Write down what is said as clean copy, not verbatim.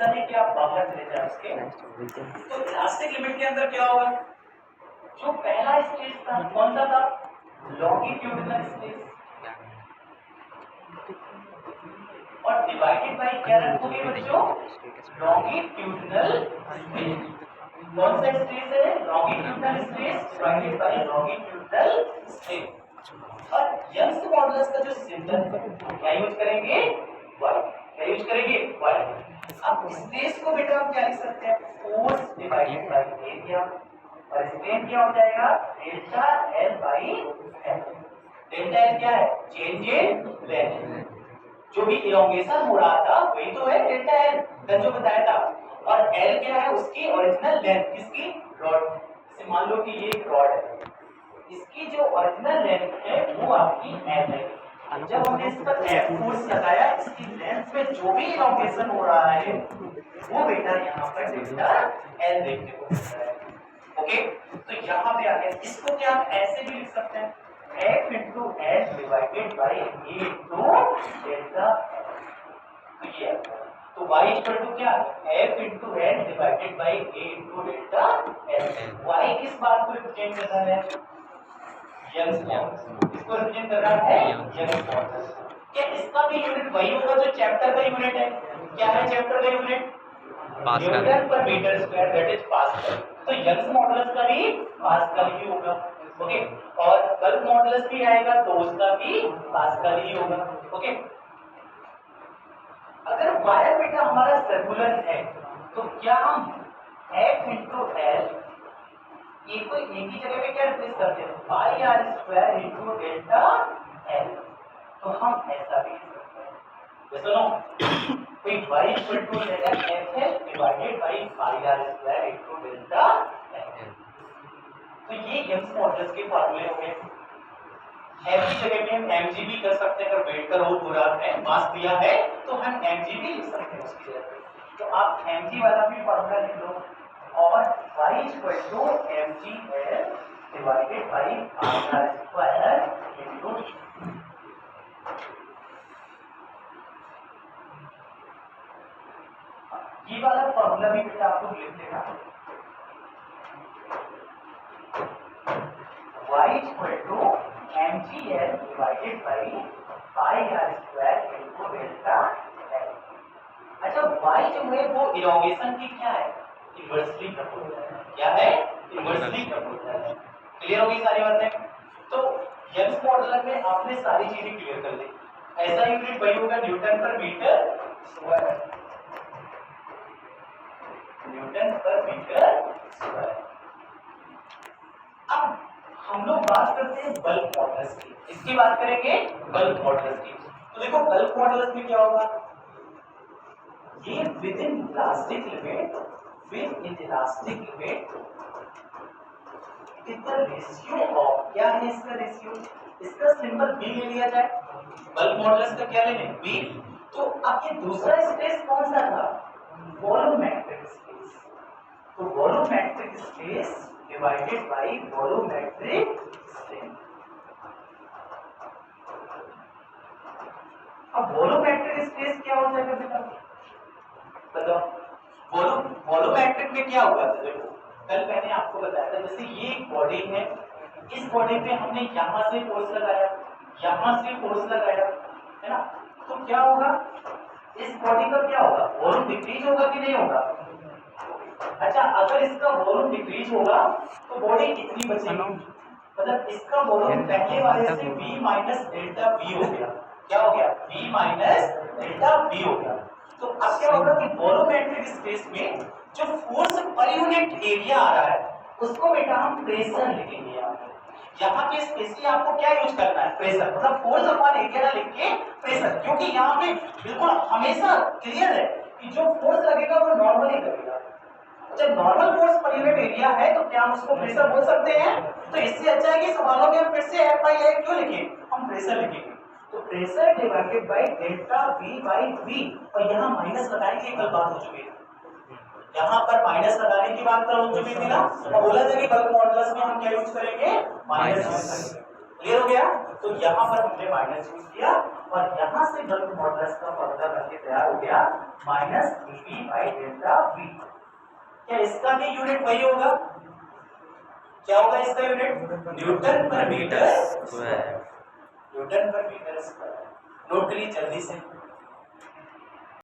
ऐसा नहीं कि आप बाहर चले जाए उसके। तो इलास्टिक लिमिट के अंदर क्या होगा, जो पहला स्ट्रेस था कौन सा था, लॉन्गिट्यूडिनल स्ट्रेस, और डिवाइडेड बाय क्या रखोगे बच्चों, लॉन्गिट्यूडिनल स्ट्रेस। कौन सा स्ट्रेस है, longitudinal stress divided by longitudinal stress. और यंग्स मॉडुलस का जो सिंबल क्या यूज करेंगे, y, क्या यूज करेंगे, y। अब स्ट्रेस को बेटा हम क्या लिख सकते हैं, फोर्स डिवाइडेड बाय एरिया, और स्ट्रेन क्या हो जाएगा, delta L by L. Delta L क्या है, चेंज इन लेंथ, जो भी इलोंगेशन हो रहा था वही तो है डेल्टा एल, मैंने जो बताया था। और एल क्या है, उसकी ओरिजिनल लेंथ, किसकी, रॉड। जैसे मान लो कि ये एक रॉड है, इसकी जो ओरिजिनल लेंथ है वो आपकी एल है। जब हमने इस पर एफ फोर्स लगाया, इसकी लेंथ में जो भी इलोंगेशन हो रहा है वो बेटा यहाँ पर डेल्टा एल देखने को मिल रहा है। ओके, तो यहाँ पे आ गया, इसको क्या हम ऐसे भी लिख सकते हैं, F into L divided by A into delta L। तो ये तो y इक्वल टू क्या, F into L divided by A into delta L। y किस बात को रिप्रेजेंट कर रहा है, यंग्स मॉडुलस। इसको रिप्रेजेंट कर रहा है यंग्स मॉडुलस। क्या इसका भी यूनिट वही होगा जो चैप्टर का यूनिट है, क्या है चैप्टर का unit, newton per metre square, that is pascal. तो यंग्स मॉडुलस का भी पास्कल ही होगा। ओके, और बल्क मॉडुलस भी आएगा तो उसका भी पास्कल ही होगा। ओके, अगर वायर बेटा हमारा सर्कुलर है तो क्या हम F into L एक ही जगह पे क्या रिप्लेस करते हैं, pi R square into delta L. तो हम ऐसा भी लिख सकते हैं, सुनो कोई y equal to F L divided by pi R square into delta L. तो ये यंग्स मॉडुलस के फार्मूले हो गए। एफ की जगह पे हम mg भी कर सकते हैं, अगर वेट का रोल हो रहा है, मास दिया है तो हम mg भी लिख सकते हैं उसकी जगह पे। तो आप mg वाला भी फार्मूला लिख लो, और y equal to mgl divided by r square into. ये वाला फार्मूला भी बेटा आपको लिख लेना, y equal to mgl divided by pi r square into delta l। अच्छा, y जो है वो इलोंगेशन की क्या है, इन्वर्सली प्रोपोर्शनल है। क्या है, इन्वर्सली प्रोपोर्शनल है। क्लियर होगी सारी बातें। तो यंग्स मॉडुलस में आपने सारी चीजें क्लियर कर ली। ऐसा यूनिट वही होगा, Newton per metre square, Newton per metre square. अब हम लोग बात करते हैं बल्क मॉडुलस की, इसकी बात करेंगे बल्क मॉडुलस की। तो देखो बल्क मॉडुलस में क्या होगा, ये with in elastic limit, with in elastic limit is the ratio of, क्या है इसका रेशियो, इसका सिंबल b ले लिया जाए, बल्क मॉडुलस का क्या लेंगे, b। तो अब ये दूसरा स्पेस कौन सा था, वॉल्यूमेट्रिक स्पेस। तो volumetric space divided by volumetric strength. अब वॉल्यूमेट्रिक स्पेस क्या हो जाएगा बेटा, बताओ। वॉल्यूमेट्रिक में क्या होगा, देखो कल मैंने आपको बताया था, जैसे ये एक बॉडी है, इस बॉडी पे हमने यहां से फोर्स लगाया, यहां से फोर्स लगाया, है ना, तो क्या होगा, इस बॉडी का क्या होगा, वॉल्यूम डिक्रीज होगा कि नहीं होगा। अच्छा, अगर इसका वॉल्यूम डिक्रीज होगा तो बॉडी कितनी बचेगी, मतलब इसका वॉल्यूम पहले वाले से v माइनस डेल्टा v हो गया। क्या हो गया, v माइनस डेल्टा v हो गया। तो अब क्या होगा कि वॉल्यूमेट्रिक स्पेस में जो फोर्स पर यूनिट एरिया आ रहा है उसको बेटा हम प्रेशर लिखेंगे। यहाँ पे स्पेशली आपको क्या यूज करना है, प्रेशर, मतलब फोर्स अपॉन एरिया ना लिख के प्रेशर, क्योंकि यहाँ पे बिल्कुल हमेशा क्लियर है कि जो फोर्स लगेगा वो नॉर्मली लगेगा। जब normal force per unit area है तो क्या हम उसको प्रेशर बोल सकते हैं। तो इससे अच्छा है कि सवालों में हम फिर से FI क्यों लिखें, हम प्रेशर लिखेंगे। तो pressure divided by delta V by V, और यहाँ माइनस लगाएंगे, कल बात हो चुकी है, यहाँ पर माइनस लगाने की बात हो चुकी थी ना, और बोला था कि बल्क मॉडुलस में हम क्या यूज करेंगे, माइनस यूज करेंगे। क्लियर हो गया। तो यहाँ पर हमने माइनस यूज किया और यहाँ से बल्क मॉडुलस का फॉर्मूला करके तैयार हो गया minus dP by delta V। क्या इसका भी यूनिट वही होगा? क्या होगा इसका unit? Newton per metre square. Newton per metre square. Note करिए जल्दी से।